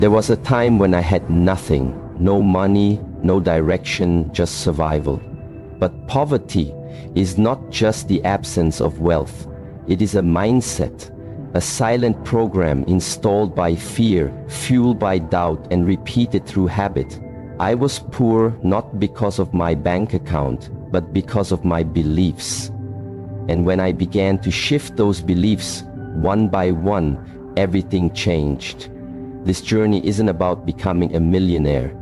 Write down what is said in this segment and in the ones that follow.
There was a time when I had nothing, no money, no direction, just survival. But poverty is not just the absence of wealth. It is a mindset, a silent program installed by fear, fueled by doubt, and repeated through habit. I was poor not because of my bank account, but because of my beliefs. And when I began to shift those beliefs, one by one, everything changed. This journey isn't about becoming a millionaire.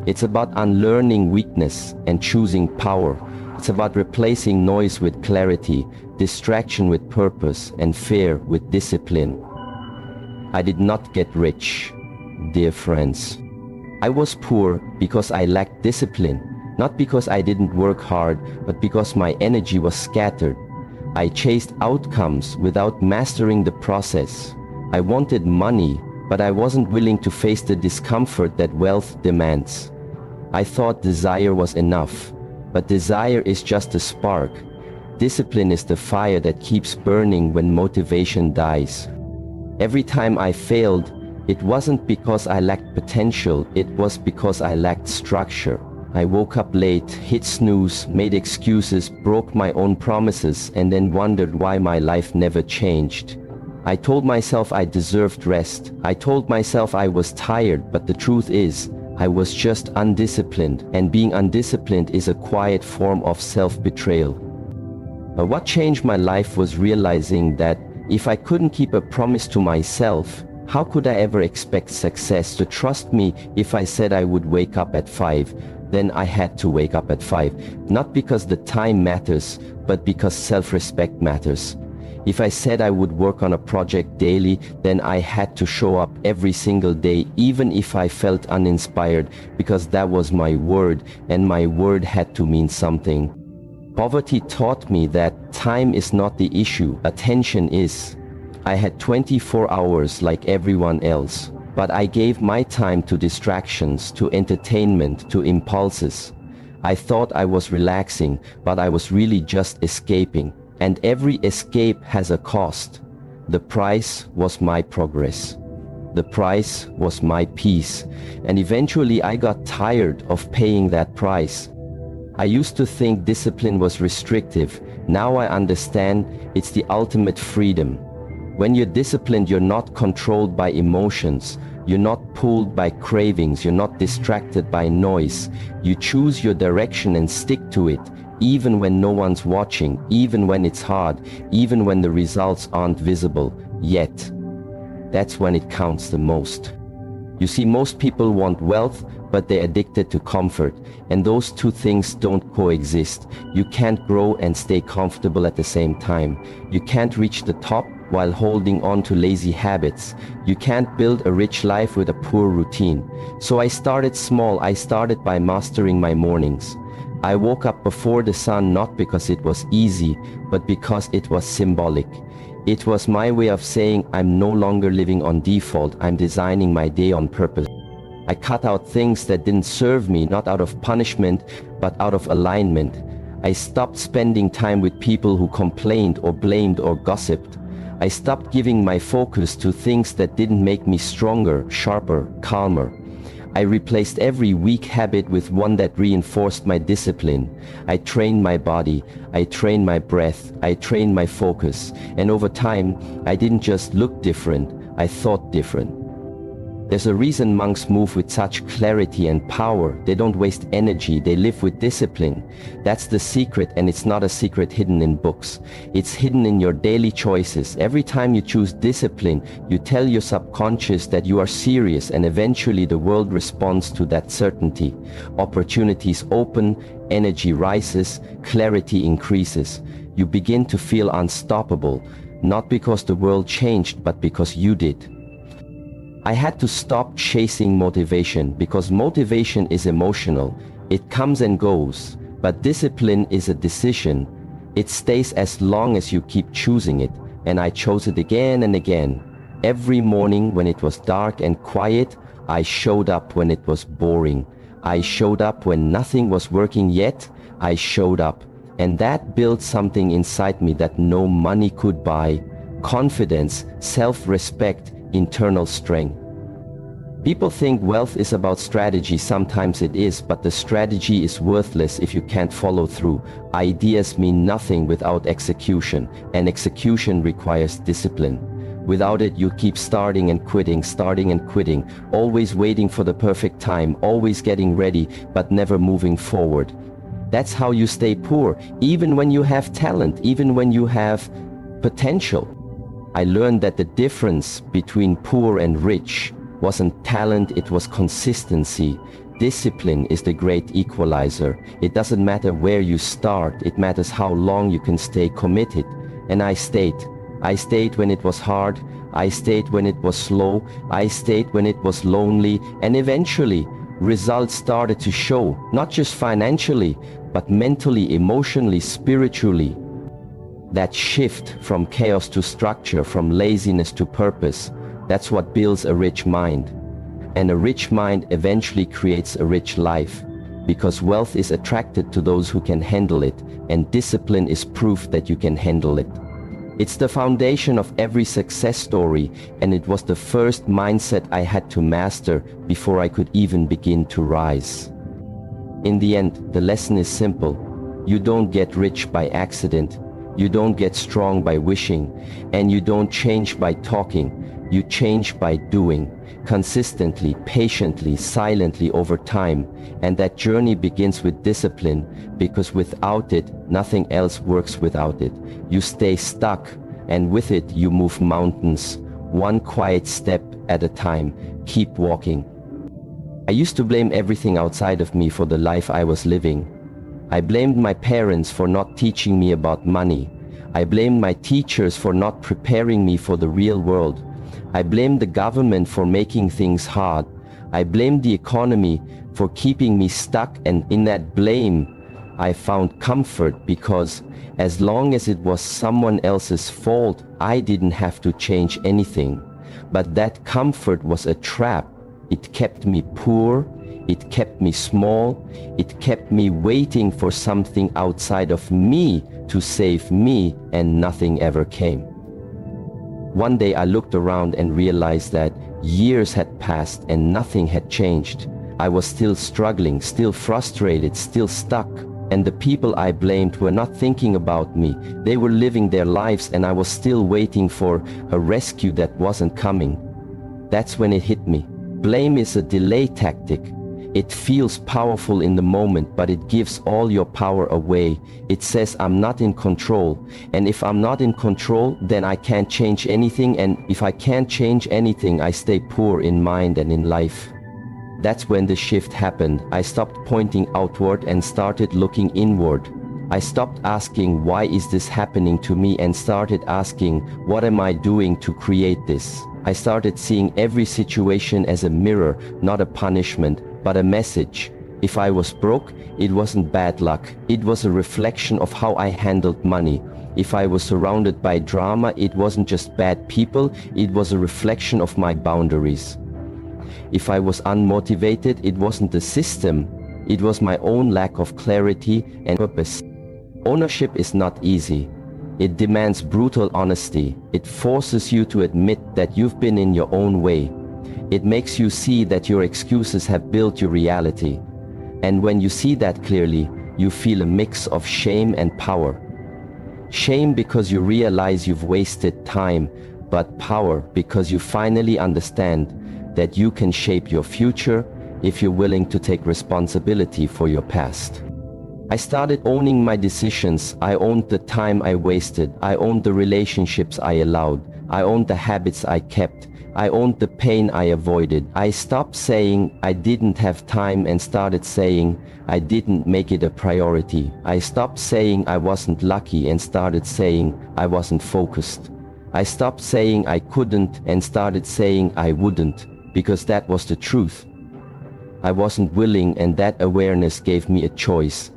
It's about unlearning weakness and choosing power. It's about replacing noise with clarity, distraction with purpose, and fear with discipline. I did not get rich, dear friends. I was poor because I lacked discipline, not because I didn't work hard, but because my energy was scattered. I chased outcomes without mastering the process. I wanted money, but I wasn't willing to face the discomfort that wealth demands. I thought desire was enough, but desire is just a spark. Discipline is the fire that keeps burning when motivation dies. Every time I failed, it wasn't because I lacked potential, it was because I lacked structure. I woke up late, hit snooze, made excuses, broke my own promises, and then wondered why my life never changed. I told myself I deserved rest. I told myself I was tired, but the truth is, I was just undisciplined, and being undisciplined is a quiet form of self-betrayal. What changed my life was realizing that if I couldn't keep a promise to myself, how could I ever expect success to trust me? If I said I would wake up at 5, then I had to wake up at 5. Not because the time matters, but because self-respect matters. If I said I would work on a project daily, then I had to show up every single day, even if I felt uninspired, because that was my word, and my word had to mean something. Poverty taught me that time is not the issue, attention is. I had 24 hours like everyone else, but I gave my time to distractions, to entertainment, to impulses. I thought I was relaxing, but I was really just escaping. And every escape has a cost. The price was my progress. The price was my peace. And eventually I got tired of paying that price. I used to think discipline was restrictive. Now I understand it's the ultimate freedom. When you're disciplined, you're not controlled by emotions. You're not pulled by cravings. You're not distracted by noise. You choose your direction and stick to it. Even when no one's watching, even when it's hard, even when the results aren't visible yet. That's when it counts the most. You see, most people want wealth, but they're addicted to comfort, and those two things don't coexist. You can't grow and stay comfortable at the same time. You can't reach the top while holding on to lazy habits. You can't build a rich life with a poor routine. So I started small. I started by mastering my mornings. I woke up before the sun, not because it was easy, but because it was symbolic. It was my way of saying I'm no longer living on default, I'm designing my day on purpose. I cut out things that didn't serve me, not out of punishment, but out of alignment. I stopped spending time with people who complained or blamed or gossiped. I stopped giving my focus to things that didn't make me stronger, sharper, calmer. I replaced every weak habit with one that reinforced my discipline. I trained my body, I trained my breath, I trained my focus, and over time, I didn't just look different, I thought different. There's a reason monks move with such clarity and power. They don't waste energy, they live with discipline. That's the secret, and it's not a secret hidden in books. It's hidden in your daily choices. Every time you choose discipline, you tell your subconscious that you are serious, and eventually the world responds to that certainty. Opportunities open, energy rises, clarity increases. You begin to feel unstoppable, not because the world changed, but because you did. I had to stop chasing motivation because motivation is emotional. It comes and goes, but discipline is a decision. It stays as long as you keep choosing it, and I chose it again and again. Every morning when it was dark and quiet, I showed up. When it was boring, I showed up. When nothing was working yet, I showed up. And that built something inside me that no money could buy. Confidence, self-respect, internal strength. People think wealth is about strategy. Sometimes it is, but the strategy is worthless if you can't follow through. Ideas mean nothing without execution, and execution requires discipline. Without it, you keep starting and quitting, always waiting for the perfect time, always getting ready, but never moving forward. That's how you stay poor, even when you have talent, even when you have potential. I learned that the difference between poor and rich wasn't talent, it was consistency. Discipline is the great equalizer. It doesn't matter where you start, it matters how long you can stay committed. And I stayed. I stayed when it was hard, I stayed when it was slow, I stayed when it was lonely, and eventually, results started to show, not just financially, but mentally, emotionally, spiritually. That shift from chaos to structure, from laziness to purpose, that's what builds a rich mind. And a rich mind eventually creates a rich life, because wealth is attracted to those who can handle it, and discipline is proof that you can handle it. It's the foundation of every success story, and it was the first mindset I had to master before I could even begin to rise. In the end, the lesson is simple. You don't get rich by accident, you don't get strong by wishing, and you don't change by talking. You change by doing, consistently, patiently, silently over time. And that journey begins with discipline, because without it, nothing else works without it. You stay stuck, and with it you move mountains, one quiet step at a time. Keep walking. I used to blame everything outside of me for the life I was living. I blamed my parents for not teaching me about money. I blamed my teachers for not preparing me for the real world. I blamed the government for making things hard. I blamed the economy for keeping me stuck, and in that blame, I found comfort, because as long as it was someone else's fault, I didn't have to change anything. But that comfort was a trap. It kept me poor, it kept me small, it kept me waiting for something outside of me to save me, and nothing ever came. One day I looked around and realized that years had passed and nothing had changed. I was still struggling, still frustrated, still stuck. And the people I blamed were not thinking about me. They were living their lives, and I was still waiting for a rescue that wasn't coming. That's when it hit me. Blame is a delay tactic. It feels powerful in the moment, but it gives all your power away. It says, I'm not in control. And if I'm not in control, then I can't change anything. And if I can't change anything, I stay poor in mind and in life. That's when the shift happened. I stopped pointing outward and started looking inward. I stopped asking, why is this happening to me, and started asking, what am I doing to create this? I started seeing every situation as a mirror, not a punishment, but a message. If I was broke, it wasn't bad luck. It was a reflection of how I handled money. If I was surrounded by drama, it wasn't just bad people, it was a reflection of my boundaries. If I was unmotivated, it wasn't the system, it was my own lack of clarity and purpose. Ownership is not easy. It demands brutal honesty. It forces you to admit that you've been in your own way. It makes you see that your excuses have built your reality. And when you see that clearly, you feel a mix of shame and power. Shame because you realize you've wasted time, but power because you finally understand that you can shape your future if you're willing to take responsibility for your past. I started owning my decisions. I owned the time I wasted. I owned the relationships I allowed. I owned the habits I kept. I owned the pain I avoided. I stopped saying I didn't have time and started saying I didn't make it a priority. I stopped saying I wasn't lucky and started saying I wasn't focused. I stopped saying I couldn't and started saying I wouldn't, because that was the truth. I wasn't willing, and that awareness gave me a choice.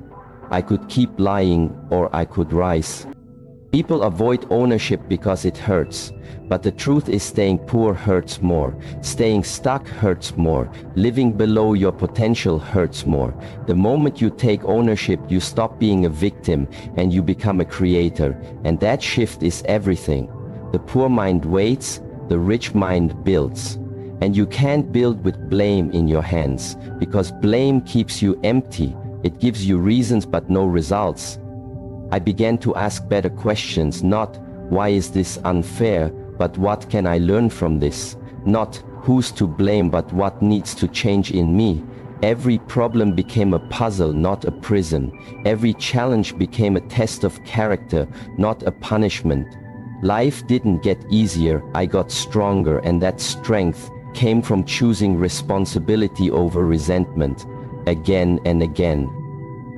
I could keep lying or I could rise. People avoid ownership because it hurts, but the truth is staying poor hurts more. Staying stuck hurts more. Living below your potential hurts more. The moment you take ownership, you stop being a victim and you become a creator, and that shift is everything. The poor mind waits, the rich mind builds. And you can't build with blame in your hands, because blame keeps you empty. It gives you reasons but no results. I began to ask better questions, not why is this unfair, but what can I learn from this? Not who's to blame, but what needs to change in me. Every problem became a puzzle, not a prison. Every challenge became a test of character, not a punishment. Life didn't get easier, I got stronger, and that strength came from choosing responsibility over resentment, again and again.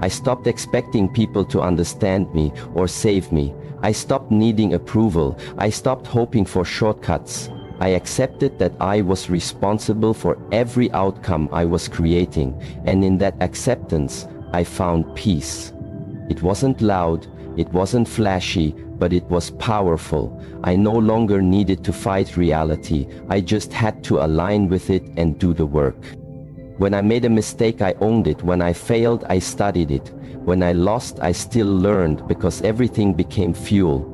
I stopped expecting people to understand me or save me. I stopped needing approval. I stopped hoping for shortcuts. I accepted that I was responsible for every outcome I was creating, and in that acceptance, I found peace. It wasn't loud, it wasn't flashy, but it was powerful. I no longer needed to fight reality. I just had to align with it and do the work. When I made a mistake, I owned it. When I failed, I studied it. When I lost, I still learned, because everything became fuel.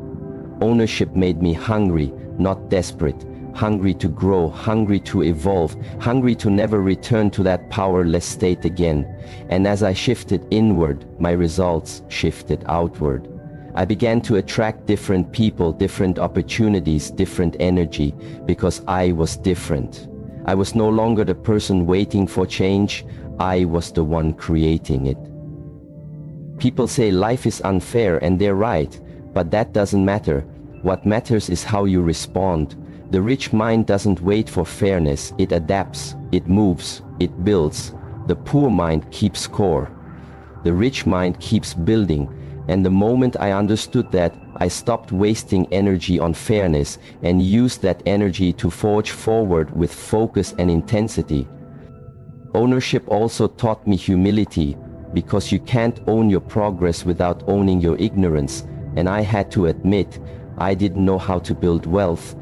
Ownership made me hungry, not desperate. Hungry to grow, hungry to evolve, hungry to never return to that powerless state again. And as I shifted inward, my results shifted outward. I began to attract different people, different opportunities, different energy, because I was different. I was no longer the person waiting for change. I was the one creating it. People say life is unfair, and they're right, but that doesn't matter. What matters is how you respond. The rich mind doesn't wait for fairness. It adapts, it moves, it builds. The poor mind keeps score. The rich mind keeps building. And the moment I understood that, I stopped wasting energy on fairness and used that energy to forge forward with focus and intensity. Ownership also taught me humility, because you can't own your progress without owning your ignorance. And I had to admit, I didn't know how to build wealth.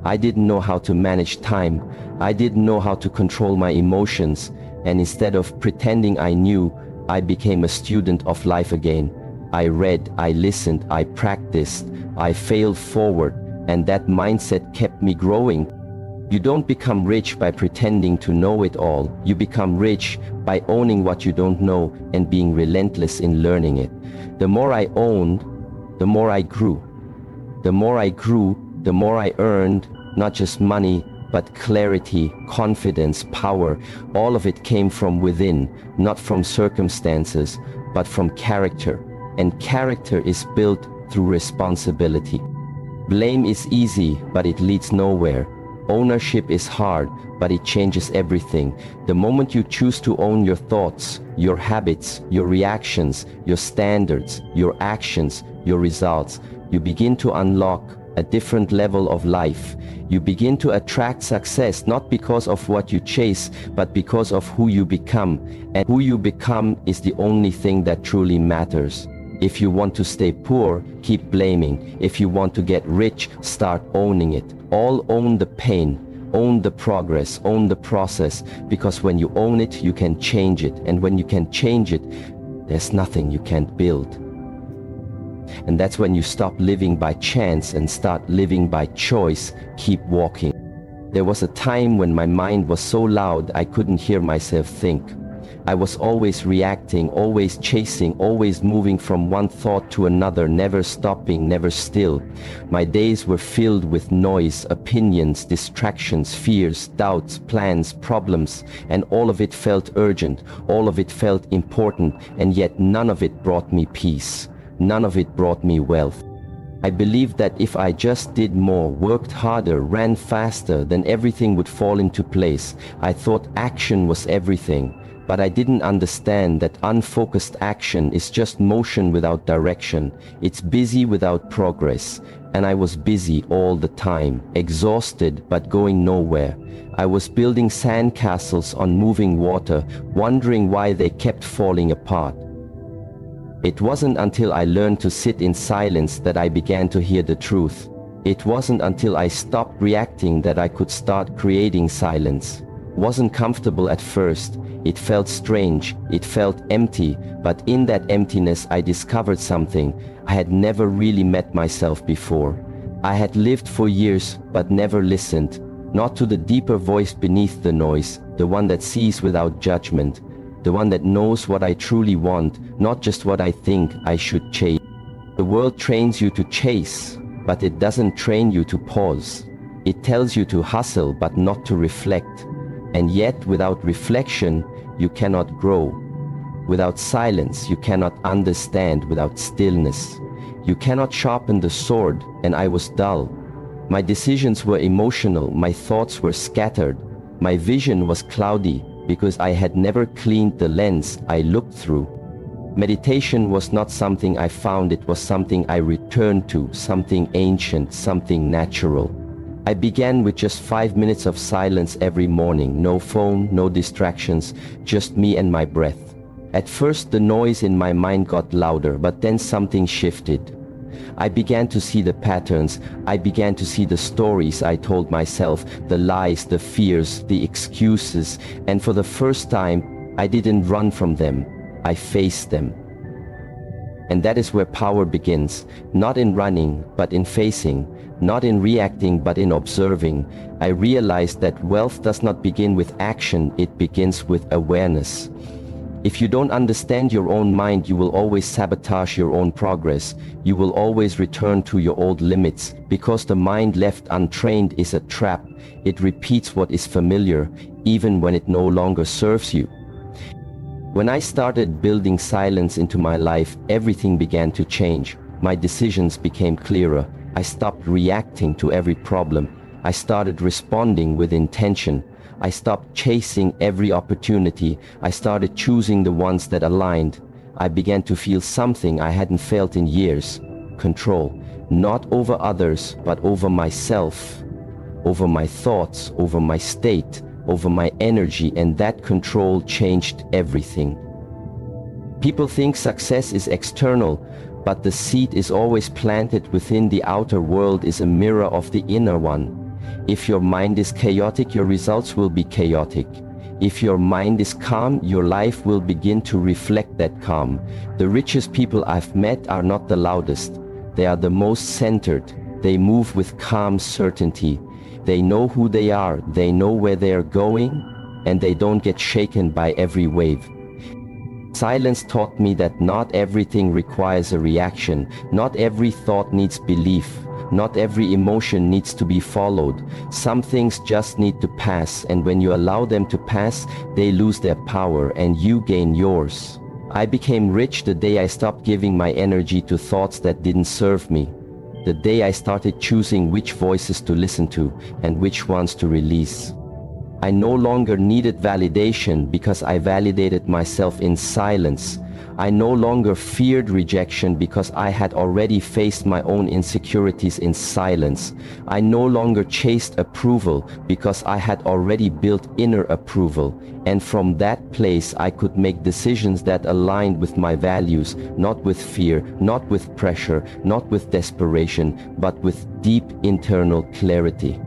I didn't know how to manage time. I didn't know how to control my emotions. And instead of pretending I knew, I became a student of life again. I read, I listened, I practiced, I failed forward, and that mindset kept me growing. You don't become rich by pretending to know it all. You become rich by owning what you don't know and being relentless in learning it. The more I owned, the more I grew. The more I grew, the more I earned, not just money, but clarity, confidence, power. All of it came from within, not from circumstances, but from character. And character is built through responsibility. Blame is easy, but it leads nowhere. Ownership is hard, but it changes everything. The moment you choose to own your thoughts, your habits, your reactions, your standards, your actions, your results, you begin to unlock a different level of life. You begin to attract success, not because of what you chase, but because of who you become. And who you become is the only thing that truly matters. If you want to stay poor, keep blaming. If you want to get rich, start owning it. All own the pain, own the progress, own the process, because when you own it, you can change it. And when you can change it, there's nothing you can't build. And that's when you stop living by chance and start living by choice. Keep walking. There was a time when my mind was so loud I couldn't hear myself think. I was always reacting, always chasing, always moving from one thought to another, never stopping, never still. My days were filled with noise, opinions, distractions, fears, doubts, plans, problems, and all of it felt urgent, all of it felt important, and yet none of it brought me peace. None of it brought me wealth. I believed that if I just did more, worked harder, ran faster, then everything would fall into place. I thought action was everything. But I didn't understand that unfocused action is just motion without direction. It's busy without progress. And I was busy all the time, exhausted but going nowhere. I was building sandcastles on moving water, wondering why they kept falling apart. It wasn't until I learned to sit in silence that I began to hear the truth. It wasn't until I stopped reacting that I could start creating silence. Wasn't comfortable at first. It felt strange, it felt empty, but in that emptiness I discovered something. I had never really met myself before. I had lived for years but never listened. not to the deeper voice beneath the noise, the one that sees without judgment, the one that knows what I truly want, not just what I think I should chase. The world trains you to chase, but it doesn't train you to pause. It tells you to hustle, but not to reflect. And yet, without reflection, you cannot grow. Without silence, you cannot understand. Without stillness, you cannot sharpen the sword, and I was dull. My decisions were emotional, my thoughts were scattered. My vision was cloudy, because I had never cleaned the lens I looked through. Meditation was not something I found, it was something I returned to, something ancient, something natural. I began with just 5 minutes of silence every morning, no phone, no distractions, just me and my breath. At first the noise in my mind got louder, but then something shifted. I began to see the patterns, I began to see the stories I told myself, the lies, the fears, the excuses, and for the first time, I didn't run from them, I faced them. And that is where power begins, not in running, but in facing, not in reacting, but in observing. I realized that wealth does not begin with action, it begins with awareness. If you don't understand your own mind, you will always sabotage your own progress. You will always return to your old limits, because the mind left untrained is a trap. It repeats what is familiar, even when it no longer serves you. When I started building silence into my life, everything began to change. My decisions became clearer. I stopped reacting to every problem. I started responding with intention. I stopped chasing every opportunity. I started choosing the ones that aligned. I began to feel something I hadn't felt in years. Control, not over others, but over myself, over my thoughts, over my state, over my energy, and that control changed everything. People think success is external, but the seed is always planted within. The outer world is a mirror of the inner one. If your mind is chaotic, your results will be chaotic. If your mind is calm, your life will begin to reflect that calm. The richest people I've met are not the loudest. They are the most centered. They move with calm certainty. They know who they are, they know where they are going, and they don't get shaken by every wave. Silence taught me that not everything requires a reaction. Not every thought needs belief. Not every emotion needs to be followed. Some things just need to pass, and when you allow them to pass, they lose their power and you gain yours. I became rich the day I stopped giving my energy to thoughts that didn't serve me. The day I started choosing which voices to listen to and which ones to release. I no longer needed validation because I validated myself in silence. I no longer feared rejection because I had already faced my own insecurities in silence. I no longer chased approval because I had already built inner approval. And from that place I could make decisions that aligned with my values, not with fear, not with pressure, not with desperation, but with deep internal clarity.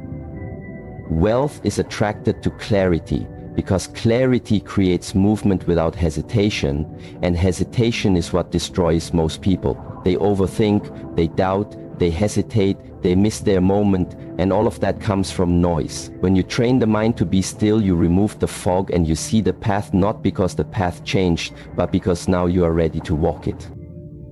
Wealth is attracted to clarity, because clarity creates movement without hesitation, and hesitation is what destroys most people. They overthink, they doubt, they hesitate, they miss their moment, and all of that comes from noise. When you train the mind to be still, you remove the fog and you see the path, not because the path changed, but because now you are ready to walk it.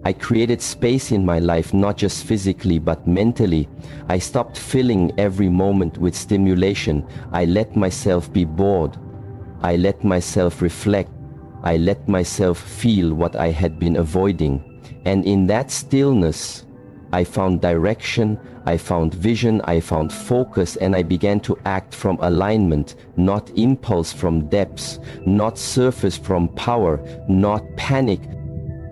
I created space in my life, not just physically, but mentally. I stopped filling every moment with stimulation. I let myself be bored. I let myself reflect. I let myself feel what I had been avoiding. And in that stillness, I found direction, I found vision, I found focus, and I began to act from alignment, not impulse from depths, not surface from power, not panic.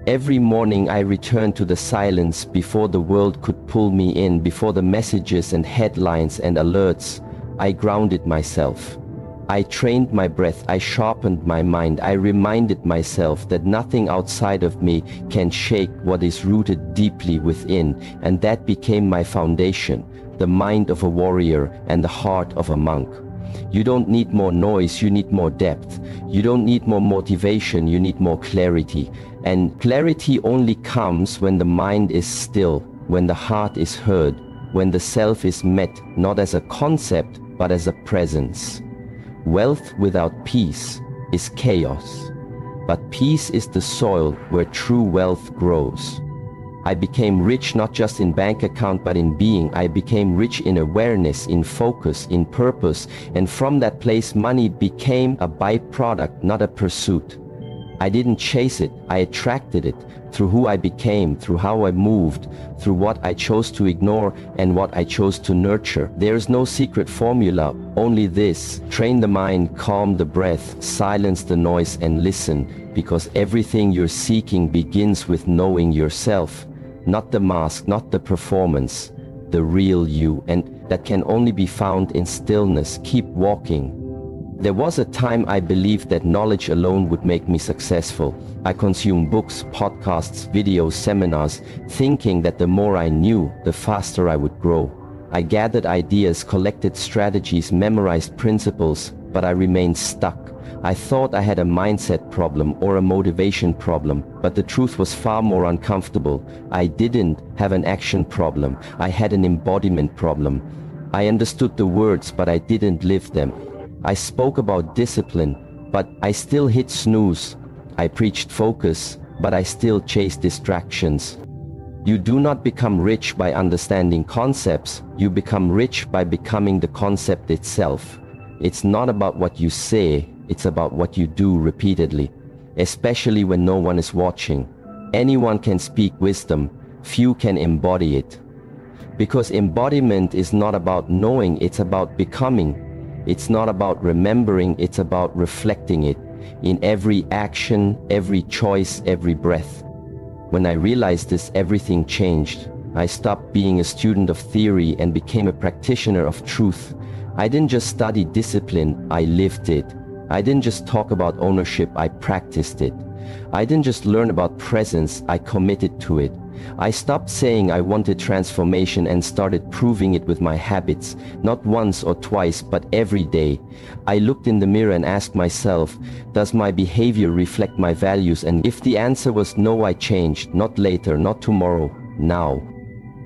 Every morning I returned to the silence before the world could pull me in, before the messages and headlines and alerts. I grounded myself. I trained my breath, I sharpened my mind, I reminded myself that nothing outside of me can shake what is rooted deeply within, and that became my foundation, the mind of a warrior and the heart of a monk. You don't need more noise, you need more depth. You don't need more motivation, you need more clarity. And clarity only comes when the mind is still, when the heart is heard, when the self is met, not as a concept, but as a presence. Wealth without peace is chaos, but peace is the soil where true wealth grows. I became rich not just in bank account but in being. I became rich in awareness, in focus, in purpose, and from that place money became a byproduct, not a pursuit. I didn't chase it, I attracted it through who I became, through how I moved, through what I chose to ignore and what I chose to nurture. There is no secret formula, only this: train the mind, calm the breath, silence the noise and listen, because everything you're seeking begins with knowing yourself. Not the mask, not the performance, the real you, and that can only be found in stillness. Keep walking. There was a time I believed that knowledge alone would make me successful. I consumed books, podcasts, videos, seminars, thinking that the more I knew, the faster I would grow. I gathered ideas, collected strategies, memorized principles, but I remained stuck. I thought I had a mindset problem or a motivation problem, but the truth was far more uncomfortable. I didn't have an action problem. I had an embodiment problem. I understood the words, but I didn't live them. I spoke about discipline, but I still hit snooze. I preached focus, but I still chased distractions. You do not become rich by understanding concepts. You become rich by becoming the concept itself. It's not about what you say, it's about what you do repeatedly, especially when no one is watching. Anyone can speak wisdom, few can embody it. Because embodiment is not about knowing, it's about becoming. It's not about remembering, it's about reflecting it in every action, every choice, every breath. When I realized this, everything changed. I stopped being a student of theory and became a practitioner of truth. I didn't just study discipline, I lived it. I didn't just talk about ownership, I practiced it. I didn't just learn about presence, I committed to it. I stopped saying I wanted transformation and started proving it with my habits, not once or twice, but every day. I looked in the mirror and asked myself, does my behavior reflect my values? And if the answer was no, I changed, not later, not tomorrow, now.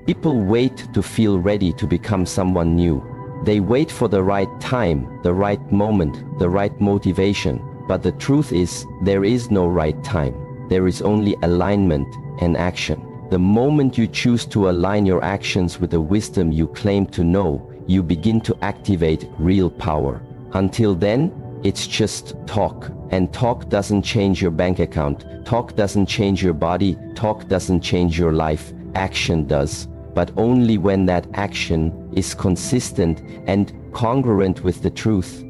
People wait to feel ready to become someone new. They wait for the right time, the right moment, the right motivation. But the truth is, there is no right time. There is only alignment and action. The moment you choose to align your actions with the wisdom you claim to know, you begin to activate real power. Until then, it's just talk. And talk doesn't change your bank account. Talk doesn't change your body. Talk doesn't change your life. Action does. But only when that action is consistent and congruent with the truth.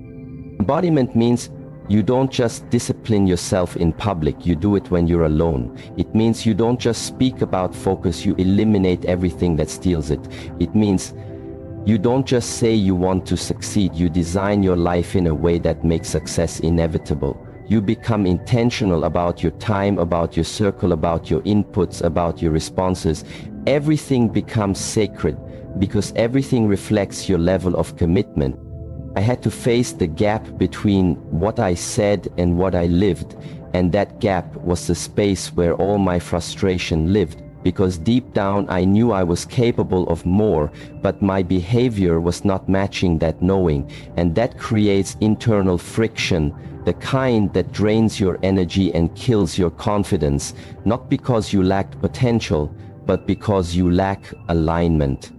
Embodiment means you don't just discipline yourself in public, you do it when you're alone. It means you don't just speak about focus, you eliminate everything that steals it. It means you don't just say you want to succeed, you design your life in a way that makes success inevitable. You become intentional about your time, about your circle, about your inputs, about your responses. Everything becomes sacred because everything reflects your level of commitment. I had to face the gap between what I said and what I lived, and that gap was the space where all my frustration lived, because deep down I knew I was capable of more, but my behavior was not matching that knowing, and that creates internal friction, the kind that drains your energy and kills your confidence, not because you lacked potential, but because you lack alignment.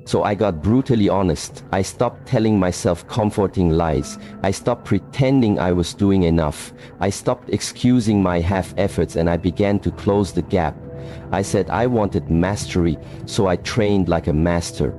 So I got brutally honest. I stopped telling myself comforting lies. I stopped pretending I was doing enough. I stopped excusing my half efforts and I began to close the gap. I said I wanted mastery, so I trained like a master.